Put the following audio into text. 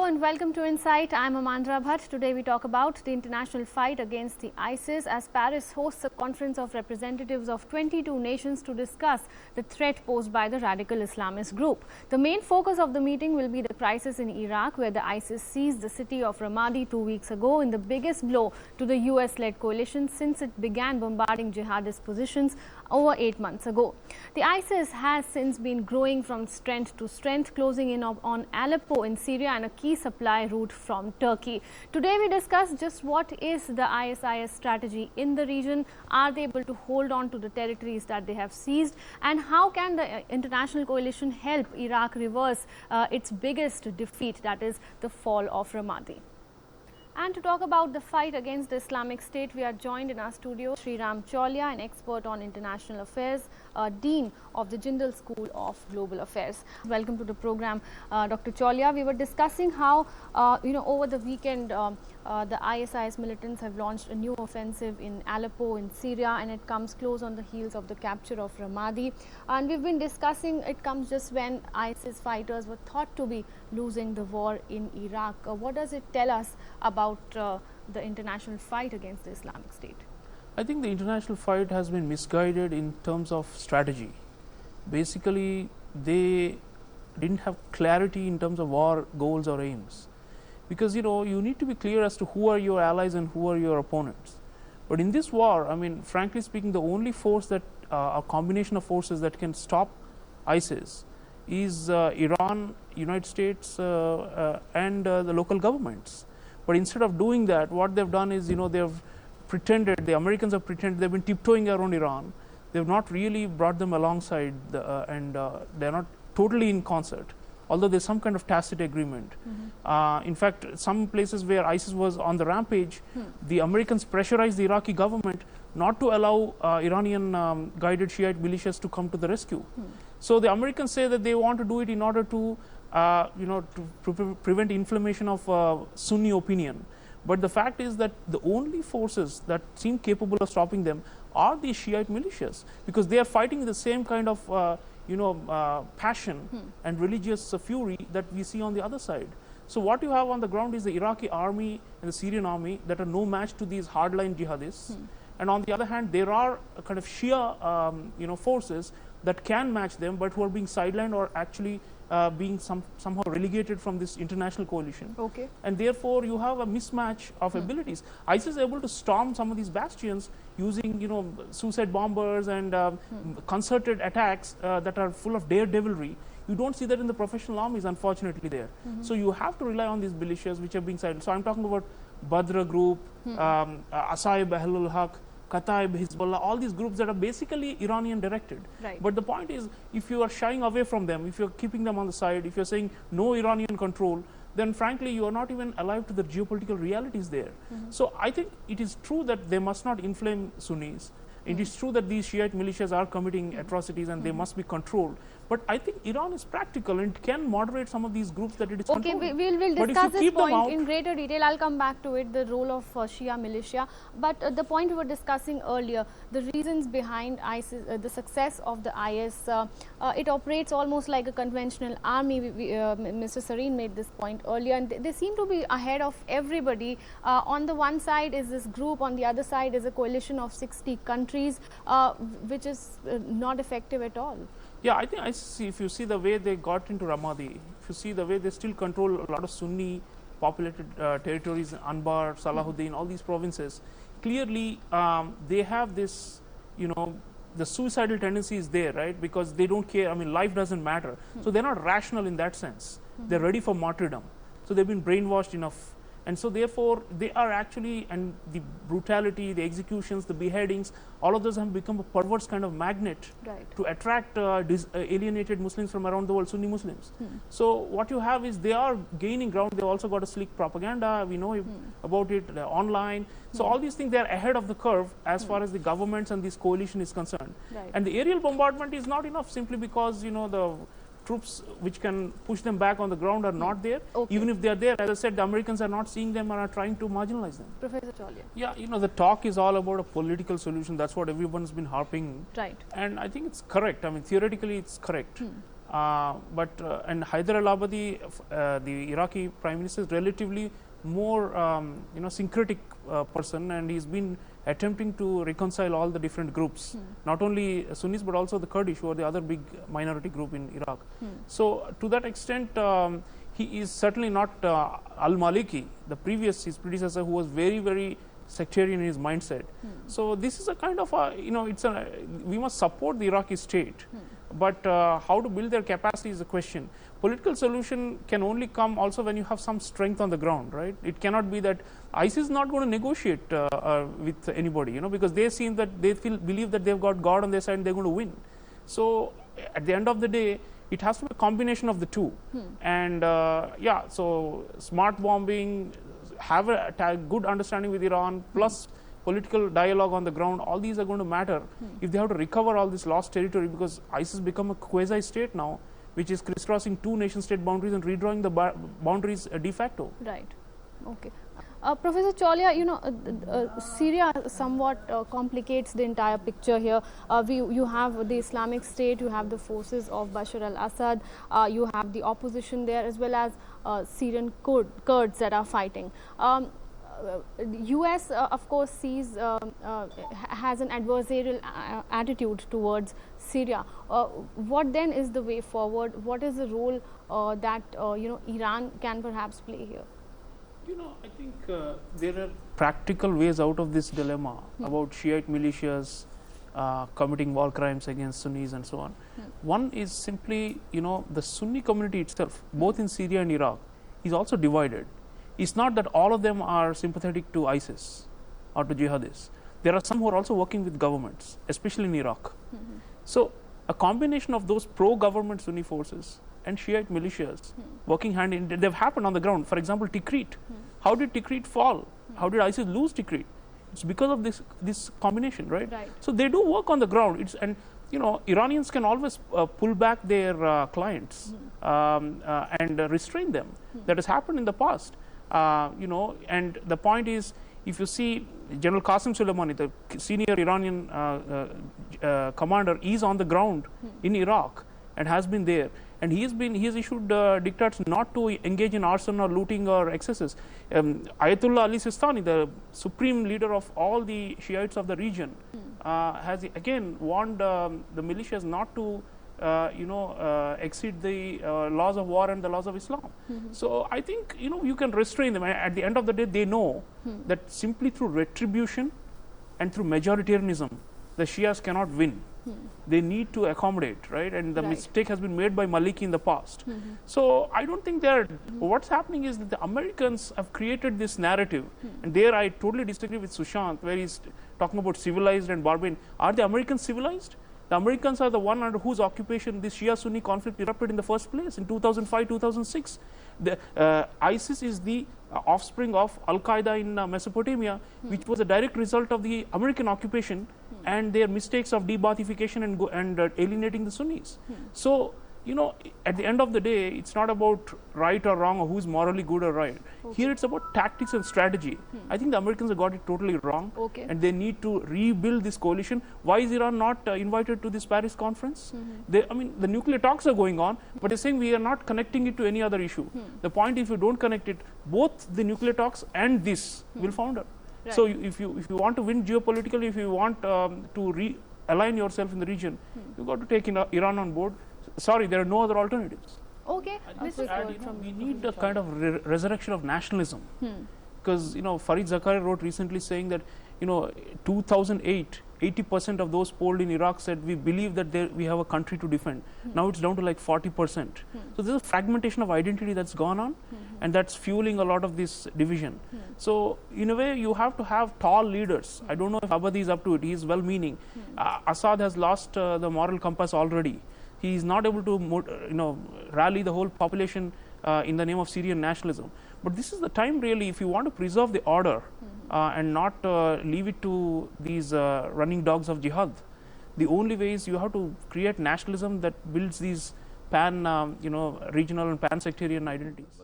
and welcome to Insight. I'm Amandra Bhatt. Today we talk about the international fight against the ISIS as Paris hosts a conference of representatives of 22 nations to discuss the threat posed by the radical Islamist group. The main focus of the meeting will be the crisis in Iraq, where the ISIS seized the city of Ramadi 2 weeks ago in the biggest blow to the US-led coalition since it began bombarding jihadist positions over 8 months ago. The ISIS has since been growing from strength to strength, closing in on Aleppo in Syria and a key supply route from Turkey. Today we discuss just what is the ISIS strategy in the region, are they able to hold on to the territories that they have seized, and how can the international coalition help Iraq reverse its biggest defeat, that is the fall of Ramadi. And to talk about the fight against the Islamic State, we are joined in our studio Sreeram Chaulia, an expert on international affairs, Dean of the Jindal School of Global Affairs. Welcome to the program, Dr. Chaulia. We were discussing how, over the weekend, the ISIS militants have launched a new offensive in Aleppo in Syria, and it comes close on the heels of the capture of Ramadi. And we've been discussing it comes just when ISIS fighters were thought to be losing the war in Iraq. What does it tell us about the international fight against the Islamic State? I think the international fight has been misguided in terms of strategy. Basically, they didn't have clarity in terms of war goals or aims. Because you need to be clear as to who are your allies and who are your opponents. But in this war, I mean, frankly speaking, the only force that a combination of forces that can stop ISIS is Iran, United States, and the local governments. But instead of doing that, what they've done is, they've pretended, the Americans have pretended they've been tiptoeing around Iran. They've not really brought them alongside, and they're not totally in concert, although there's some kind of tacit agreement. In fact, some places where ISIS was on the rampage, the Americans pressurized the Iraqi government not to allow Iranian guided Shiite militias to come to the rescue. So the Americans say that they want to do it in order to prevent inflammation of Sunni opinion. But the fact is that the only forces that seem capable of stopping them are the Shiite militias, because they are fighting the same kind of passion and religious fury that we see on the other side. So what you have on the ground is the Iraqi army and the Syrian army that are no match to these hardline jihadists. And on the other hand, there are a kind of Shia forces that can match them, but who are being sidelined or actually being somehow relegated from this international coalition. And therefore you have a mismatch of abilities. ISIS is able to storm some of these bastions using suicide bombers and concerted attacks that are full of daredevilry. You don't see that in the professional armies, unfortunately, there. So you have to rely on these militias which are being silenced. So I'm talking about Badr group, Asaib Ahlul Haq, Kataib, Hezbollah, all these groups that are basically Iranian directed. But the point is, if you are shying away from them, if you're keeping them on the side, if you're saying no Iranian control, then frankly you are not even alive to the geopolitical realities there. So I think it is true that they must not inflame Sunnis. It is true that these Shiite militias are committing atrocities and they must be controlled. But I think Iran is practical and can moderate some of these groups that it is controlling. We'll discuss this point in greater detail. I'll come back to it, the role of Shia militia. But the point we were discussing earlier, the reasons behind ISIS, the success of the IS, it operates almost like a conventional army. Mr. Sareen made this point earlier, and they seem to be ahead of everybody. On the one side is this group, on the other side is a coalition of 60 countries, which is not effective at all. Yeah, I think if you see the way they got into Ramadi, if you see the way they still control a lot of Sunni populated territories, Anbar, Salahuddin, all these provinces, clearly they have this, the suicidal tendency is there, right? Because they don't care, I mean, life doesn't matter. So they're not rational in that sense. They're ready for martyrdom. So they've been brainwashed enough. And so therefore, they are actually, and the brutality, the executions, the beheadings, all of those have become a perverse kind of magnet to attract alienated Muslims from around the world, Sunni Muslims. So what you have is they are gaining ground. They've also got a slick propaganda. We know about it online. So all these things, they are ahead of the curve as far as the governments and this coalition is concerned. And the aerial bombardment is not enough simply because, the troops which can push them back on the ground are not there. Even if they are there, as I said, the Americans are not seeing them and are trying to marginalize them. Professor Chaulia. Yeah, the talk is all about a political solution. That's what everyone's been harping. And I think it's correct. I mean, theoretically, it's correct. And Hyder al-Abadi, the Iraqi prime minister, is relatively more syncretic person, and he's been attempting to reconcile all the different groups, not only Sunnis but also the Kurdish, who are the other big minority group in Iraq. So to that extent, he is certainly not al-Maliki, his predecessor, who was very sectarian in his mindset. So this is a kind of we must support the Iraqi state, but how to build their capacity is a question. Political solution can only come also when you have some strength on the ground, right? It cannot be that ISIS is not going to negotiate with anybody, because they seem that they believe that they've got God on their side and they're going to win. So at the end of the day, it has to be a combination of the two. And so smart bombing, have a good understanding with Iran, plus political dialogue on the ground, all these are going to matter if they have to recover all this lost territory, because ISIS become a quasi-state now, which is crisscrossing two nation-state boundaries and redrawing the boundaries de facto. Right. Okay. Professor Chaulia, Syria somewhat complicates the entire picture here. You have the Islamic State, you have the forces of Bashar al-Assad, you have the opposition there, as well as Syrian Kurds that are fighting. US of course sees has an adversarial attitude towards Syria. What then is the way forward? What is the role that Iran can perhaps play here? I think there are practical ways out of this dilemma about Shiite militias committing war crimes against Sunnis and so on. One is simply, the Sunni community itself, both in Syria and Iraq, is also divided. It's not that all of them are sympathetic to ISIS or to jihadists. There are some who are also working with governments, especially in Iraq. So a combination of those pro-government Sunni forces and Shiite militias working hand in hand, they've happened on the ground. For example, Tikrit. How did Tikrit fall? How did ISIS lose Tikrit? It's because of this combination, right? So they do work on the ground. Iranians can always pull back their clients and restrain them. That has happened in the past. And the point is, if you see General Qasem Soleimani, the senior Iranian commander, is on the ground in Iraq and has been there, and he has issued diktats not to engage in arson or looting or excesses. Ayatollah Ali Sistani, the supreme leader of all the Shiites of the region, has again warned the militias not to exceed the laws of war and the laws of Islam. So I think you can restrain them. At the end of the day, they know that simply through retribution and through majoritarianism, the Shias cannot win. They need to accommodate, right? And the mistake has been made by Maliki in the past. So I don't think what's happening is that the Americans have created this narrative, and there I totally disagree with Sushant, where he's talking about civilized and barbarian. Are the Americans civilized? The Americans are the one under whose occupation this Shia-Sunni conflict erupted in the first place in 2005, 2006. ISIS is the offspring of Al-Qaeda in Mesopotamia, which was a direct result of the American occupation and their mistakes of de-Baathification and alienating the Sunnis. So, at the end of the day, it's not about right or wrong or who's morally good or right. Here it's about tactics and strategy. I think the Americans have got it totally wrong, and they need to rebuild this coalition. Why is Iran not invited to this Paris conference? The nuclear talks are going on, but they're saying we are not connecting it to any other issue. The point is, if you don't connect it, both the nuclear talks and this will founder. So if you want to win geopolitically, if you want to realign yourself in the region, you've got to take Iran on board. Sorry, there are no other alternatives. Okay. We need a kind of resurrection of nationalism. Because, Farid Zakaria wrote recently saying that, 2008, 80% of those polled in Iraq said we believe that we have a country to defend. Now it's down to like 40%. So there's a fragmentation of identity that's gone on, and that's fueling a lot of this division. So in a way, you have to have tall leaders. I don't know if Abadi is up to it. He is well-meaning. Assad has lost the moral compass already. He is not able to rally the whole population in the name of Syrian nationalism. But this is the time really, if you want to preserve the order and not leave it to these running dogs of jihad, the only way is you have to create nationalism that builds these regional and pan-sectarian identities.